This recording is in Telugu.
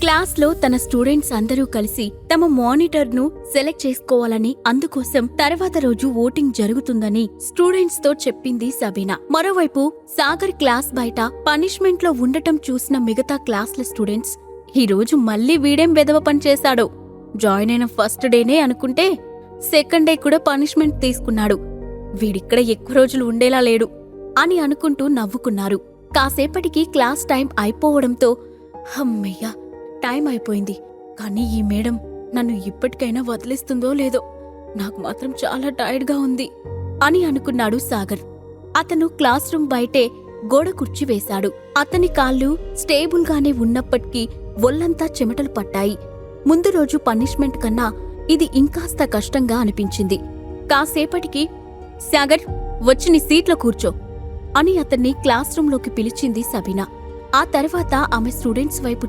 క్లాస్లో తన స్టూడెంట్స్ అందరూ కలిసి తమ మానిటర్ను సెలెక్ట్ చేసుకోవాలని, అందుకోసం తర్వాత రోజు ఓటింగ్ జరుగుతుందని స్టూడెంట్స్ తో చెప్పింది సబీనా. మరోవైపు సాగర్ క్లాస్ బయట పనిష్మెంట్ లో ఉండటం చూసిన మిగతా క్లాస్ల స్టూడెంట్స్, ఈ రోజు మళ్ళీ వీడేం వెధవ పని చేశాడో, జాయిన్ అయిన ఫస్ట్ డేనే అనుకుంటే సెకండ్ డే కూడా పనిష్మెంట్ తీసుకున్నాడు, వీడిక్కడ ఎక్కువ రోజులు ఉండేలా లేడు అని అనుకుంటూ నవ్వుకున్నారు. కాసేపటికి క్లాస్ టైం అయిపోవడంతో హమ్మయ్యా టైం అయిపోయింది, కానీ ఈ మేడం నన్ను ఇప్పటికైనా వదిలేస్తుందో లేదో, నాకు మాత్రం చాలా టైర్డ్గా ఉంది అని అనుకున్నాడు సాగర్. అతను క్లాస్ రూమ్ బయటే గోడ కుర్చీ వేశాడు. అతని కాళ్ళు స్టేబుల్గానే ఉన్నప్పటికీ ఒళ్లంతా చెమటలు పట్టాయి. ముందు రోజు పనిష్మెంట్ కన్నా ఇది ఇంకాస్త కష్టంగా అనిపించింది. కాసేపటికి సాగర్, వచ్చి నీ సీట్లో కూర్చో అని అతన్ని క్లాస్ రూంలోకి పిలిచింది సబీనా. ఆ తర్వాత ఆమె స్టూడెంట్స్ వైపు